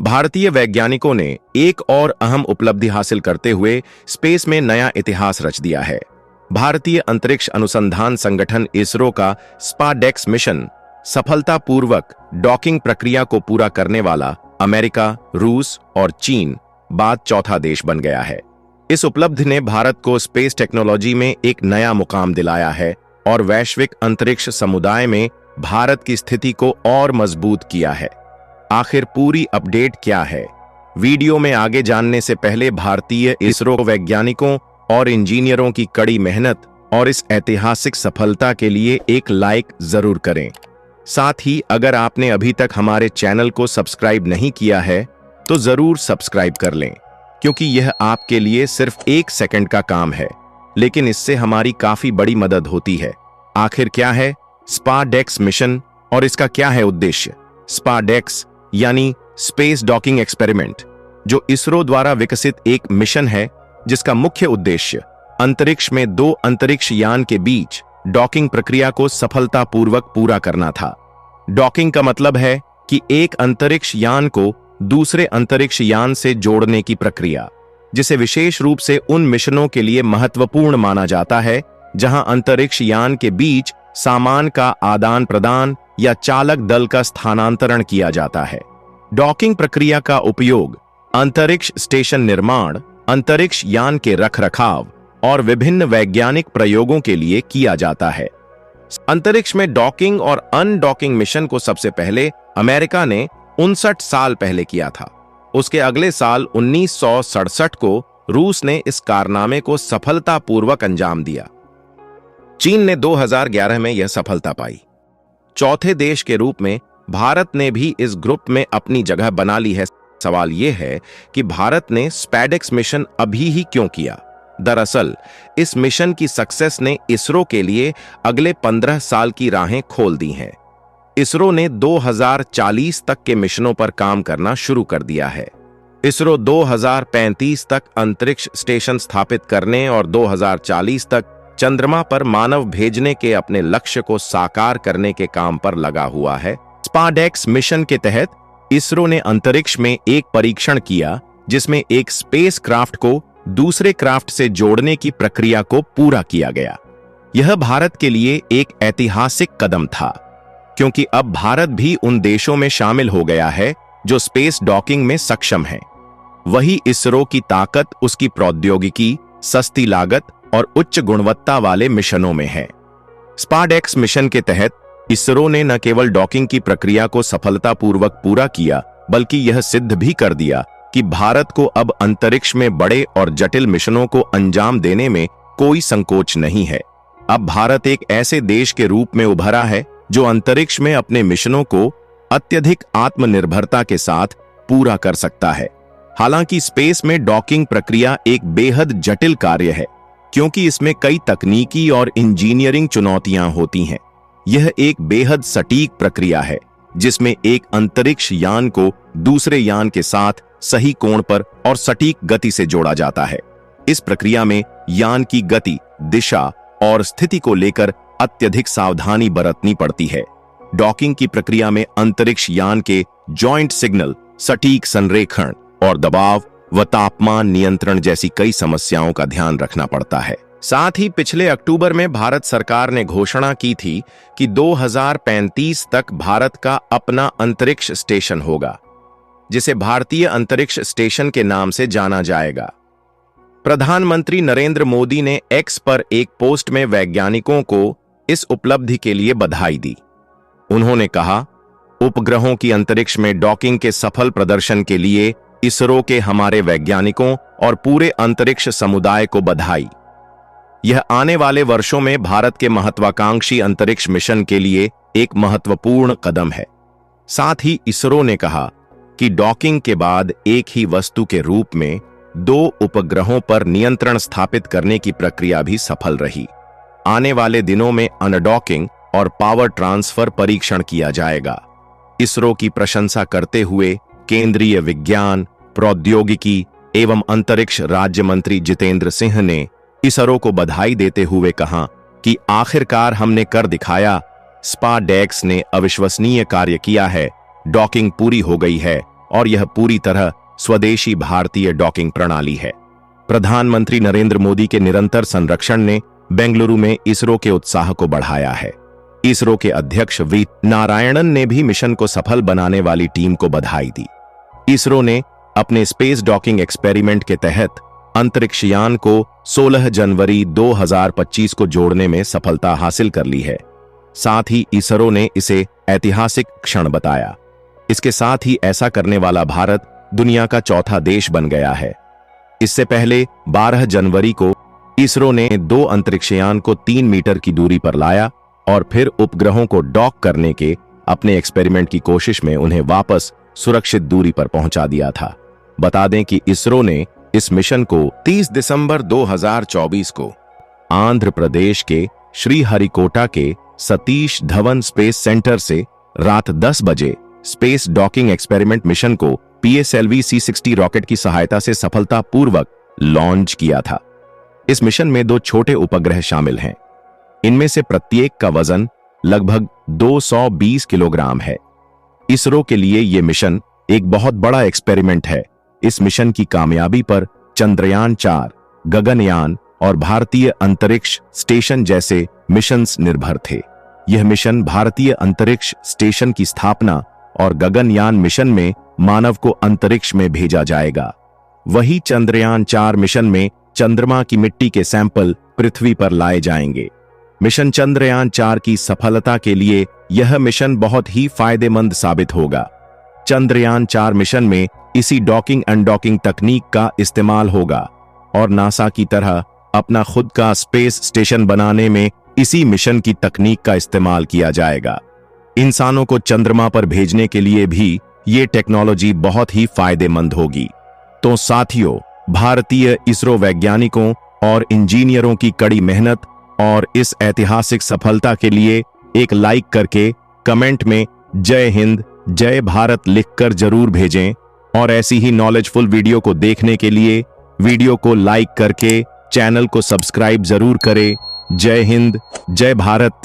भारतीय वैज्ञानिकों ने एक और अहम उपलब्धि हासिल करते हुए स्पेस में नया इतिहास रच दिया है। भारतीय अंतरिक्ष अनुसंधान संगठन इसरो का स्पाडेक्स मिशन सफलतापूर्वक डॉकिंग प्रक्रिया को पूरा करने वाला अमेरिका, रूस और चीन बाद चौथा देश बन गया है। इस उपलब्धि ने भारत को स्पेस टेक्नोलॉजी में एक नया मुकाम दिलाया है और वैश्विक अंतरिक्ष समुदाय में भारत की स्थिति को और मजबूत किया है। आखिर पूरी अपडेट क्या है? वीडियो में आगे जानने से पहले भारतीय इसरो वैज्ञानिकों और इंजीनियरों की कड़ी मेहनत और इस ऐतिहासिक सफलता के लिए एक लाइक जरूर करें। साथ ही अगर आपने अभी तक हमारे चैनल को सब्सक्राइब नहीं किया है तो जरूर सब्सक्राइब कर लें, क्योंकि यह आपके लिए सिर्फ 1 सेकंड का काम है, लेकिन इससे हमारी काफी बड़ी मदद होती है। आखिर क्या है स्पाडेक्स मिशन और इसका क्या है उद्देश्य? स्पाडेक्स यानी स्पेस डॉकिंग एक्सपेरिमेंट, जो इसरो द्वारा विकसित एक मिशन है जिसका मुख्य उद्देश्य अंतरिक्ष में 2 अंतरिक्ष यान के बीच डॉकिंग प्रक्रिया को सफलतापूर्वक पूरा करना था। डॉकिंग का मतलब है कि एक अंतरिक्ष यान को दूसरे अंतरिक्ष यान से जोड़ने की प्रक्रिया, जिसे विशेष रूप से उन मिशनों के लिए महत्वपूर्ण माना जाता है जहां अंतरिक्ष यान के बीच सामान का आदान प्रदान या चालक दल का स्थानांतरण किया जाता है। डॉकिंग प्रक्रिया का उपयोग अंतरिक्ष स्टेशन निर्माण, अंतरिक्ष यान के रखरखाव और विभिन्न वैज्ञानिक प्रयोगों के लिए किया जाता है। अंतरिक्ष में डॉकिंग और अनडॉकिंग मिशन को सबसे पहले अमेरिका ने 59 साल पहले किया था। उसके अगले साल 1967 को रूस ने इस कारनामे को सफलतापूर्वक अंजाम दिया। चीन ने 2011 में यह सफलता पाई। चौथे देश के रूप में भारत ने भी इस ग्रुप में अपनी जगह बना ली है। सवाल यह है कि भारत ने स्पैडेक्स मिशन अभी ही क्यों किया? दरअसल इस मिशन की सक्सेस ने इसरो के लिए अगले 15 साल की राहें खोल दी हैं। इसरो ने 2040 तक के मिशनों पर काम करना शुरू कर दिया है। इसरो 2035 तक अंतरिक्ष स्टेशन स्थापित करने और 2040 तक चंद्रमा पर मानव भेजने के अपने लक्ष्य को साकार करने के काम पर लगा हुआ है। स्पाडेक्स मिशन के तहत इसरो ने अंतरिक्ष में एक परीक्षण किया जिसमें एक स्पेस क्राफ्ट को दूसरे क्राफ्ट से जोड़ने की प्रक्रिया को पूरा किया गया। यह भारत के लिए एक ऐतिहासिक कदम था, क्योंकि अब भारत भी उन देशों में शामिल हो गया है जो स्पेस डॉकिंग में सक्षम हैं। वही इसरो की ताकत उसकी प्रौद्योगिकी, सस्ती लागत और उच्च गुणवत्ता वाले मिशनों में है। स्पाडेक्स मिशन के तहत इसरो ने न केवल डॉकिंग की प्रक्रिया को सफलतापूर्वक पूरा किया, बल्कि यह सिद्ध भी कर दिया कि भारत को अब अंतरिक्ष में बड़े और जटिल मिशनों को अंजाम देने में कोई संकोच नहीं है। अब भारत एक ऐसे देश के रूप में उभरा है जो अंतरिक्ष में अपने मिशनों को अत्यधिक आत्मनिर्भरता के साथ पूरा कर सकता है। हालांकि स्पेस में डॉकिंग प्रक्रिया एक बेहद जटिल कार्य है, क्योंकि इसमें कई तकनीकी और इंजीनियरिंग चुनौतियां होती हैं। यह एक बेहद सटीक प्रक्रिया है जिसमें एक अंतरिक्ष यान को दूसरे यान के साथ सही कोण पर और सटीक गति से जोड़ा जाता है। इस प्रक्रिया में यान की गति, दिशा और स्थिति को लेकर अत्यधिक सावधानी बरतनी पड़ती है। डॉकिंग की प्रक्रिया में अंतरिक्ष यान के जॉइंट सिग्नल, सटीक संरेखण और दबाव व तापमान नियंत्रण जैसी कई समस्याओं का ध्यान रखना पड़ता है। साथ ही पिछले अक्टूबर में भारत सरकार ने घोषणा की थी कि 2035 तक भारत का अपना अंतरिक्ष स्टेशन होगा, जिसे भारतीय अंतरिक्ष स्टेशन के नाम से जाना जाएगा। प्रधानमंत्री नरेंद्र मोदी ने एक्स पर एक पोस्ट में वैज्ञानिकों को इस उपलब्धि के लिए बधाई दी। उन्होंने कहा, उपग्रहों की अंतरिक्ष में डॉकिंग के सफल प्रदर्शन के लिए इसरो के हमारे वैज्ञानिकों और पूरे अंतरिक्ष समुदाय को बधाई। यह आने वाले वर्षों में भारत के महत्वाकांक्षी अंतरिक्ष मिशन के लिए एक महत्वपूर्ण कदम है। साथ ही इसरो ने कहा कि डॉकिंग के बाद एक ही वस्तु के रूप में 2 उपग्रहों पर नियंत्रण स्थापित करने की प्रक्रिया भी सफल रही। आने वाले दिनों में अनडॉकिंग और पावर ट्रांसफर परीक्षण किया जाएगा। इसरो की प्रशंसा करते हुए केंद्रीय विज्ञान, प्रौद्योगिकी एवं अंतरिक्ष राज्य मंत्री जितेंद्र सिंह ने इसरो को बधाई देते हुए कहा कि आखिरकार हमने कर दिखाया, स्पाडेक्स ने अविश्वसनीय कार्य किया है, डॉकिंग पूरी हो गई है और यह पूरी तरह स्वदेशी भारतीय डॉकिंग प्रणाली है। प्रधानमंत्री नरेंद्र मोदी के निरंतर संरक्षण ने बेंगलुरु में इसरो के उत्साह को बढ़ाया है। इसरो के अध्यक्ष वी नारायणन ने भी मिशन को सफल बनाने वाली टीम को बधाई दी। इसरो ने अपने स्पेस डॉकिंग एक्सपेरिमेंट के तहत अंतरिक्ष यान को 16 जनवरी 2025 को जोड़ने में सफलता हासिल कर ली है। साथ ही इसरो ने इसे ऐतिहासिक क्षण बताया। इसके साथ ही ऐसा करने वाला भारत दुनिया का चौथा देश बन गया है। इससे पहले 12 जनवरी को इसरो ने 2 अंतरिक्षयान को 3 मीटर की दूरी पर लाया और फिर उपग्रहों को डॉक करने के अपने एक्सपेरिमेंट की कोशिश में उन्हें वापस सुरक्षित दूरी पर पहुंचा दिया था। बता दें कि इसरो ने इस मिशन को 30 दिसंबर 2024 को आंध्र प्रदेश के श्रीहरिकोटा के सतीश धवन स्पेस सेंटर से रात 10 बजे स्पेस डॉकिंग एक्सपेरिमेंट मिशन को PSLV C60 रॉकेट की सहायता से सफलतापूर्वक लॉन्च किया था। इस मिशन में 2 छोटे उपग्रह शामिल हैं। इनमें से प्रत्येक का वजन लगभग 220 किलोग्राम है। इसरो के लिए यह मिशन एक बहुत बड़ा एक्सपेरिमेंट है। इस मिशन की कामयाबी पर चंद्रयान 4, गगनयान और भारतीय अंतरिक्ष स्टेशन जैसे मिशंस निर्भर थे। यह मिशन भारतीय अंतरिक्ष स्टेशन की स्थापना और गगनयान मिशन में मानव को अंतरिक्ष में भेजा जाएगा। वही चंद्रयान 4 मिशन में चंद्रमा की मिट्टी के सैंपल पृथ्वी पर लाए जाएंगे। मिशन चंद्रयान 4 की सफलता के लिए यह मिशन बहुत ही फायदेमंद साबित होगा। चंद्रयान 4 मिशन में इसी डॉकिंग अनडॉकिंग तकनीक का इस्तेमाल होगा और नासा की तरह अपना खुद का स्पेस स्टेशन बनाने में इसी मिशन की तकनीक का इस्तेमाल किया जाएगा। इंसानों को चंद्रमा पर भेजने के लिए भी ये टेक्नोलॉजी बहुत ही फायदेमंद होगी। तो साथियों, भारतीय इसरो वैज्ञानिकों और इंजीनियरों की कड़ी मेहनत और इस ऐतिहासिक सफलता के लिए एक लाइक करके कमेंट में जय हिंद, जय भारत लिखकर जरूर भेजें और ऐसी ही नॉलेजफुल वीडियो को देखने के लिए वीडियो को लाइक करके चैनल को सब्सक्राइब जरूर करें। जय हिंद, जय भारत।